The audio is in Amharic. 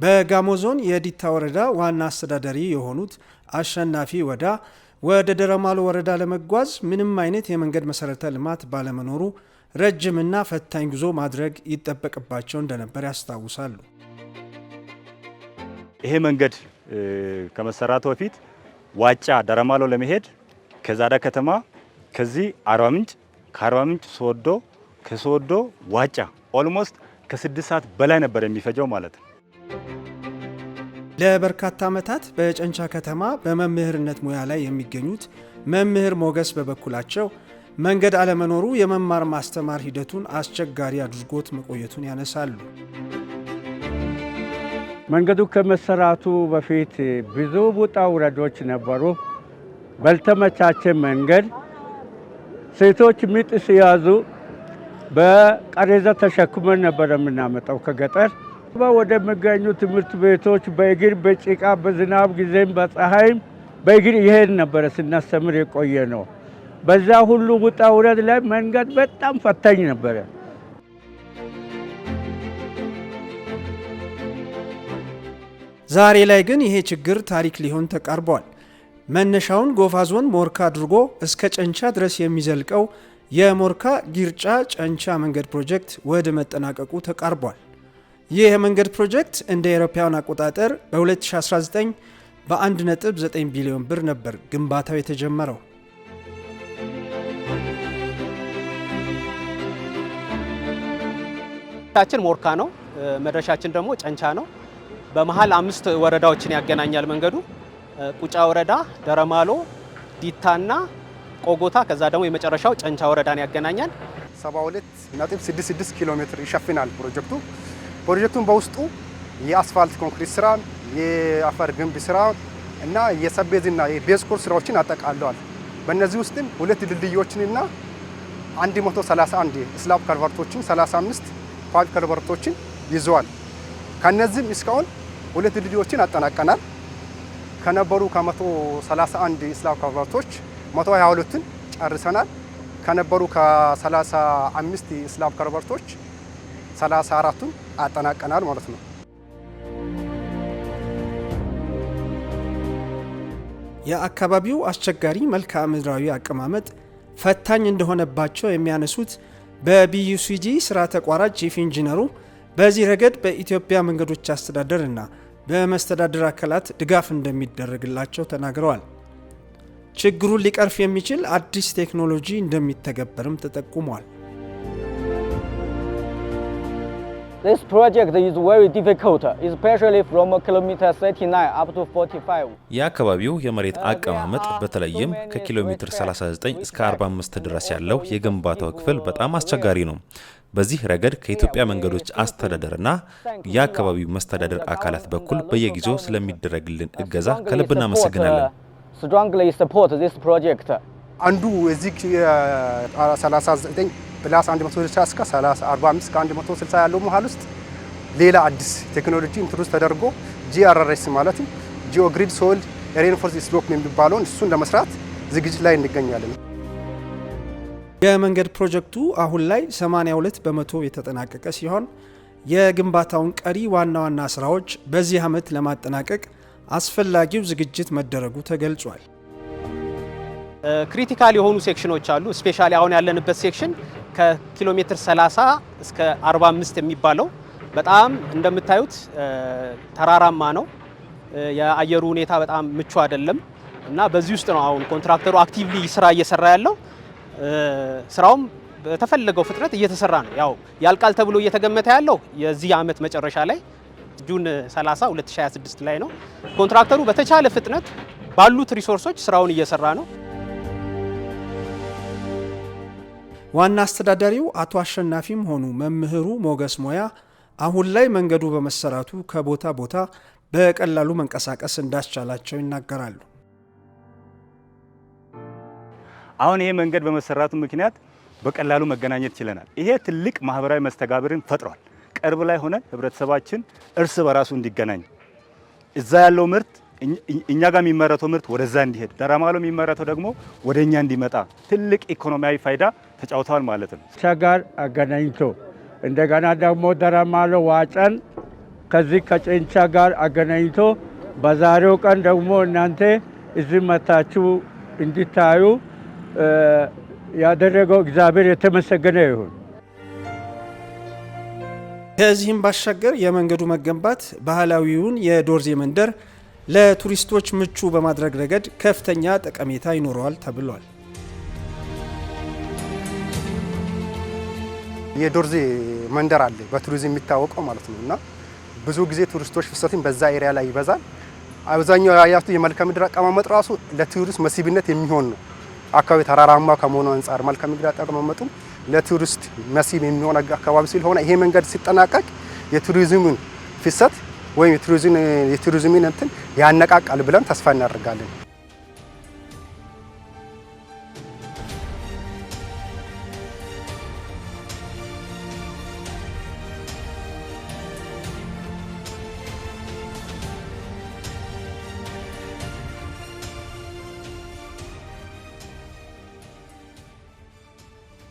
በጋሞ ዞን የዲታ ወረዳ ዋና አስተዳዳሪ የሆኑት አሸናፊ ወዳ ወደ ደረማሎ ወረዳ ለመጓዝ ምንም አይነት የመንገድ መሰረተ ልማት ባለመኖሩ ረጅምና ፈታኝ ጉዞ ማድረግ ይጠበቅባቸው እንደነበር ያስታውሳሉ። ይሄ መንገድ ከመሰራቱ በፊት ዋጫ ደረማሎ ለመሄድ ከዛዳ ከተማ ከዚህ አርባ ምንጭ ከአርባ ምንጭ ሶዶ ከሶዶ ዋጫ ኦልሞስት ከ6 ሰዓት በላይ ነበር የሚፈጀው ማለት ነው። ለበርካታ ዓመታት በጨንቻ ከተማ በመምህርነት ሙያ ላይ የሚገኙት መምህር ሞገስ በበኩላቸው መንገድ አለመኖሩ የመማር ማስተማር ሂደቱን አስቸጋሪ አድርጎት መቆየቱን ያነሳሉ። መንገዱ ከመሰራቱ በፊት ብዙ ውጣ ውረዶች ነበሩ። ባልተመቻቸ መንገድ ሴቶች ምጥ ሲያዙ በቃሬዛ ተሸክመን ነበር የምናመጣው ከገጠር ወደ መገኙ ትምህርት ቤቶች በእግር በጭቃ በዝናብ ጊዜም በፀሐይም በእግር ይሄድ ነበር ስናስተምር የቆየ ነው። በዛ ሁሉ ውጣ ውረድ ላይ መንገድ በጣም ፈታኝ ነበር። ዛሬ ላይ ግን ይሄ ችግር ታሪክ ሊሆን ተቃርቧል። መነሻውን ጎፋ ዞን ሞርካ አድርጎ እስከ ጨንቻ ድረስ የሚዘልቀው የሞርካ ጊርጫ ጨንቻ መንገድ ፕሮጀክት ወደ መጠናቀቁ ተቃርቧል። ይህ የመንገድ ፕሮጀክት እንደ አውሮፓውያን አቆጣጠር በ2019 በ1.9 ቢሊዮን ብር ነበር ግንባታው የተጀመረው። ታችን ሞርካ ነው፣ መድረሻችን ደግሞ ጨንቻ ነው። በመሃል 5 ወረዳዎችን ያገናኛል መንገዱ። ቁጫ ወረዳ፣ ደረማሎ፣ ዲታና ቆጎታ ከዛ ደግሞ የመጨረሻው ጨንቻ ወረዳን ያገናኛል። 72.66 ኪሎ ሜትር ይሸፍናል ፕሮጀክቱ። ፕሮጀክቱን በውስጡ የአስፋልት ኮንክሪት ስራ፣ የአፈር ግንብ ስራ እና የሰቤዝና የቤዝ ኮርስ ስራዎችን አጠቃለዋል። በእነዚህ ውስጥም 2 ድልድዮችንና 131 ስላብ ካልቨርቶችን 35 ፓይፕ ካልቨርቶችን ይዘዋል። ከነዚህም እስካሁን 2 ድልድዮችን አጠናቀናል። ከነበሩ ከ131 ስላብ ካልቨርቶች 122ን ጨርሰናል። ከነበሩ ከ35 ስላብ ካልቨርቶች 34ቱን አጠናቀናል ማለት ነው። የአካባቢው አስቸጋሪ መልክዓ ምድራዊ አቀማመጥ ፈታኝ እንደሆነባቸው የሚያነሱት በቢዩሲጂ ስራ ተቋራጭ ቺፍ ኢንጂነሩ በዚህ ረገድ በኢትዮጵያ መንገዶች አስተዳደር እና በመስተዳድር አካላት ድጋፍ እንደሚደረግላቸው ተናግረዋል። ችግሩን ሊቀርፍ የሚችል አዲስ ቴክኖሎጂ እንደሚተገበርም ተጠቁሟል። This project is very difficult, especially from kilometer 39 up to 45. የአካባቢው የመሬት አቀማመጥ በተለይም ከኪሎሜትር 39 እስከ 45 ድረስ ያለው የግንባታው ክፍል በጣም አስቸጋሪ ነው። በዚህ ረገድ ከኢትዮጵያ መንገዶች አስተዳደርና የአካባቢው መስተዳደር አካላት በኩል በየጊዜው ስለሚደረግልን እገዛ ከልብ እናመሰግናለን። Strongly support this project. አንዱ እዚህ 39 ፕላስ 160 እስከ 45 ከ160 ያለው መሃል ውስጥ ሌላ አዲስ ቴክኖሎጂ ኢንትሮዱስ ተደርጎ ጂአርኤስ ማለት ጂኦግሪድ ሶይል ሬንፎርስድ ስሎፕ የሚባለውን እሱን ለመስራት ዝግጅት ላይ እንገኛለን። የመንገድ ፕሮጀክቱ አሁን ላይ 82 በመቶ የተጠናቀቀ ሲሆን የግንባታውን ቀሪ ዋና ዋና ስራዎች በዚህ ዓመት ለማጠናቀቅ አስፈላጊው ዝግጅት መደረጉ ተገልጿል። ክሪቲካል የሆኑ ሴክሽኖች አሉ። ስፔሻሊ አሁን ያለንበት ሴክሽን ከኪሎ ሜትር 30 እስከ 45 የሚባለው በጣም እንደምታዩት ተራራማ ነው። የአየሩ ሁኔታ በጣም ምቹ አይደለም እና በዚህ ውስጥ ነው አሁን ኮንትራክተሩ አክቲቭሊ ስራ እየሰራ ያለው። ስራውም በተፈለገው ፍጥነት እየተሰራ ነው። ያው ያልቃል ተብሎ እየተገመተ ያለው የዚህ ዓመት መጨረሻ ላይ ጁን 30 2026 ላይ ነው። ኮንትራክተሩ በተቻለ ፍጥነት ባሉት ሪሶርሶች ስራውን እየሰራ ነው። ዋና አስተዳዳሪው አቶ አሸናፊም ሆኑ መምህሩ ሞገስ ሞያ አሁን ላይ መንገዱ በመሰራቱ ከቦታ ቦታ በቀላሉ መንቀሳቀስ እንዳስቻላቸው ይናገራሉ። አሁን ይሄ መንገድ በመሰራቱ ምክንያት በቀላሉ መገናኘት ችለናል። ይሄ ትልቅ ማህበራዊ መስተጋብርን ፈጥሯል። ቅርብ ላይ ሆነን ህብረተሰባችን እርስ በራሱ እንዲገናኝ እዛ ያለው ምርት እኛ ጋር የሚመረተው ምርት ወደዛ እንዲሄድ ደረማሎ የሚመረተው ደግሞ ወደኛ እንዲመጣ ትልቅ ኢኮኖሚያዊ ፋይዳ ተጫውተዋል ማለት ነው። ቻጋር አገናኝቶ እንደገና ደግሞ ደረማሎ ዋጫን ከዚህ ከጨንቻ ጋር አገናኝቶ በዛሬው ቀን ደግሞ እናንተ እዚህ መታችሁ እንዲታዩ ያደረገው እግዚአብሔር የተመሰገነ ይሁን። ከዚህም ባሻገር የመንገዱ መገንባት ባህላዊውን የዶርዜ መንደር ለቱሪስቶች ምቹ በማድረግ ረገድ ከፍተኛ ጠቀሜታ ይኖረዋል ተብሏል። የዶርዜ መንደር አለ በቱሪዝም የሚታወቀው ማለት ነው እና ብዙ ጊዜ ቱሪስቶች ፍሰቱን በዛ ኤሪያ ላይ ይበዛል። አብዛኛው ያያቱ የመልክዓ ምድር አቀማመጥ ራሱ ለቱሪስት መስህብነት የሚሆን ነው። አካባቢ ተራራማ ከመሆኑ አንፃር መልክዓ ምድር አቀማመጡ ለቱሪስት መስህብ የሚሆን አካባቢ ስለሆነ ይሄ መንገድ ሲጠናቀቅ የቱሪዝምን ፍሰት ወይም የቱሪዝምን እንትን ያነቃቃል ብለን ተስፋ እናደርጋለን።